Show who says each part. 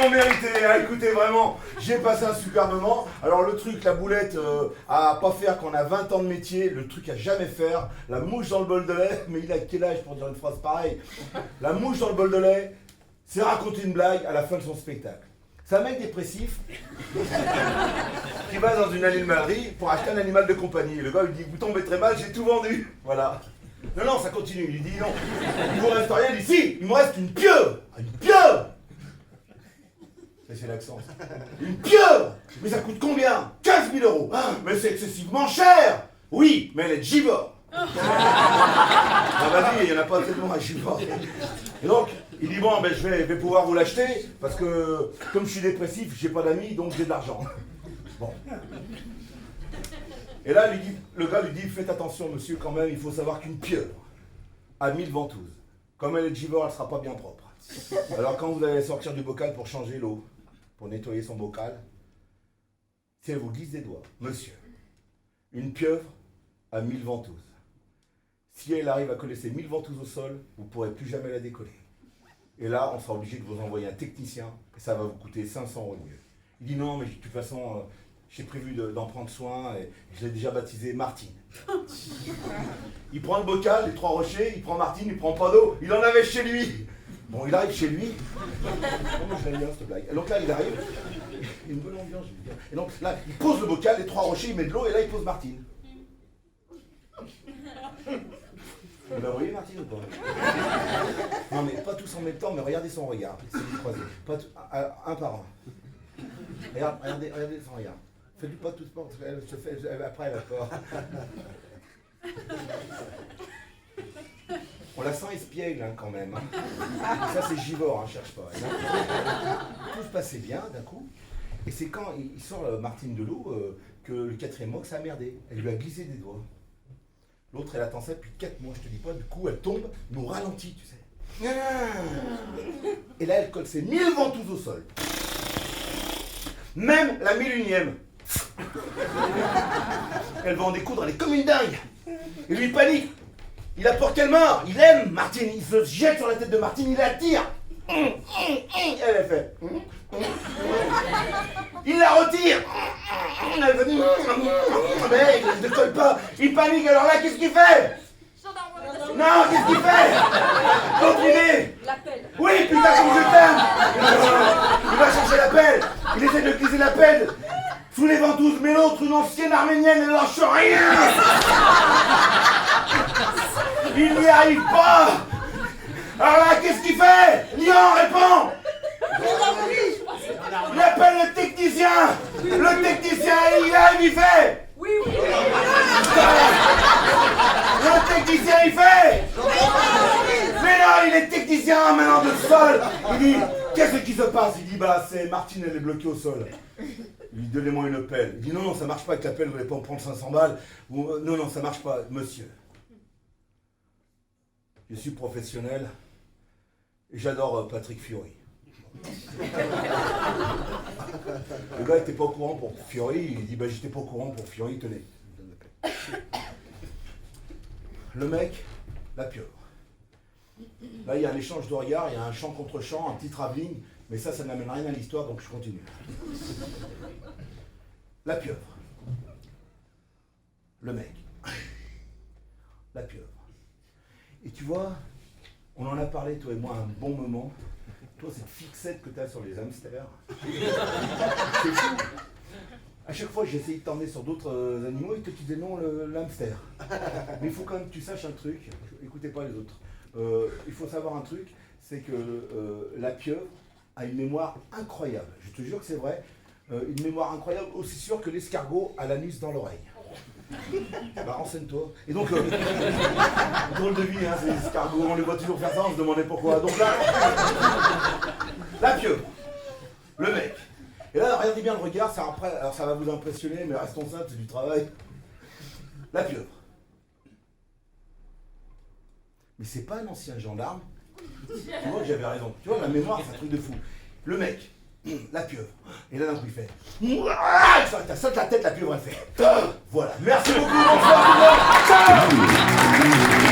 Speaker 1: amplement mérité, hein, écoutez, vraiment, j'ai passé un super moment. Alors le truc, la boulette, à pas faire quand on a 20 ans de métier, le truc à jamais faire, la mouche dans le bol de lait, mais il a quel âge pour dire une phrase pareille? La mouche dans le bol de lait, c'est raconter une blague à la fin de son spectacle. C'est un mec dépressif qui va dans une animalerie pour acheter un animal de compagnie. Le gars lui dit, vous tombez très mal, j'ai tout vendu. Voilà. Non, non, ça continue. Il lui dit non. Il vous reste rien. Il dit si, il me reste une pieuvre. Une pieuvre. C'est l'accent. Une pieuvre. Mais ça coûte combien? 15 000 euros. Ah, mais c'est excessivement cher. Oui, mais elle est de Givors. Ah vas-y, il n'y en a pas tellement à Givors. Et donc, il dit bon, ben, je vais pouvoir vous l'acheter parce que comme je suis dépressif, j'ai pas d'amis, donc j'ai de l'argent. Bon. Et là, le gars lui dit, faites attention monsieur quand même, il faut savoir qu'une pieuvre a 1000 ventouses. Comme elle est de Givors, elle ne sera pas bien propre. Alors quand vous allez sortir du bocal pour changer l'eau, pour nettoyer son bocal, si elle vous glisse des doigts, monsieur, une pieuvre a 1000 ventouses. Si elle arrive à coller ses 1000 ventouses au sol, vous ne pourrez plus jamais la décoller. Et là, on sera obligé de vous envoyer un technicien, et ça va vous coûter 500 € de mieux. Il dit non, mais de toute façon, j'ai prévu d'en prendre soin, et je l'ai déjà baptisé Martine. Il prend le bocal, les 3 rochers, il prend Martine, il prend pas d'eau, il en avait chez lui. Bon, il arrive chez lui. Comment je l'aime bien cette blague. Et donc là, il arrive, il y a une bonne ambiance, je veux dire. Et donc là, il pose le bocal, les 3 rochers, il met de l'eau, et là, il pose Martine. Vous la voyez Martine ou pas? Non mais pas tous en même temps, mais regardez son regard, c'est les croisés. Pas un par un. Regardez son regard. Faites-lui pas tout sport, après elle a peur. On la sent espiègle hein, quand même. Hein. Ça c'est Givors, hein, cherche pas. Tout se passait bien d'un coup. Et c'est quand il sort Martine de l'eau que le 4e mois que ça a merdé. Elle lui a glissé des doigts. L'autre, elle attend ça depuis 4 mois, je te dis pas, du coup, elle tombe, mais au ralenti, tu sais. Et là, elle colle ses 1000 ventouses au sol. Même la 1001e. Elle va en découdre, elle est comme une dingue. Et lui, il panique. Il a peur qu'elle meure. Il aime Martine. Il se jette sur la tête de Martine, il la tire. Elle fait. Il la retire. Elle fait. Mais il ne décolle pas. Il panique. Alors là, qu'est-ce qu'il fait? Non, qu'est-ce qu'il fait? L'autre idée.
Speaker 2: L'appel.
Speaker 1: Oui, putain, comme je t'aime. Il va chercher l'appel. Il essaie de glisser l'appel sous les ventouses, mais l'autre, une ancienne arménienne, elle lâche rien. Il n'y arrive pas. Alors là, qu'est-ce qu'il fait? Lyon, réponds. Il appelle le technicien. Le technicien, il arrive, il fait.
Speaker 2: Oui, oui.
Speaker 1: Le technicien, il fait. Mais non, il est technicien maintenant de sol. Il dit, qu'est-ce qui se passe? Il dit, bah c'est Martine, elle est bloquée au sol. Il dit, donnez-moi une pelle. Il dit, non, non, ça marche pas avec la pelle, vous n'allez pas en prendre 500 balles. Ou, non, non, ça marche pas, monsieur. Je suis professionnel et j'adore Patrick Fiori. Le gars n'était pas au courant pour Fiori, il dit, bah j'étais pas au courant pour Fiori, tenez. Le mec, la pieuvre. Là, il y a un échange de regards, il y a un chant contre chant, un petit travelling, mais ça n'amène rien à l'histoire, donc je continue. La pieuvre. Le mec. La pieuvre. Et tu vois, on en a parlé, toi et moi, un bon moment. Toi, cette fixette que tu as sur les hamsters. C'est fou. À chaque fois, j'ai essayé de t'emmener sur d'autres animaux et que tu disais non, l'hamster. Mais il faut quand même que tu saches un truc. Écoutez pas les autres. Il faut savoir un truc, c'est que la pieuvre a une mémoire incroyable. Je te jure que c'est vrai. Une mémoire incroyable, aussi sûre que l'escargot a l'anus dans l'oreille. Bah renseigne-toi. Et donc, drôle de vie, hein, ces escargots, on les voit toujours faire ça, on se demandait pourquoi. Donc là, la pieuvre, le mec. Et là, regardez bien le regard, ça, après, alors ça va vous impressionner, mais restons simples, c'est du travail. La pieuvre. Mais c'est pas un ancien gendarme. Tu vois que j'avais raison. Tu vois, la mémoire, c'est un truc de fou. Le mec. La pieuvre. Et là d'un coup il fait. Ça saute la tête, la pieuvre elle fait. Voilà. Merci beaucoup, bonsoir tout le monde. Ciao.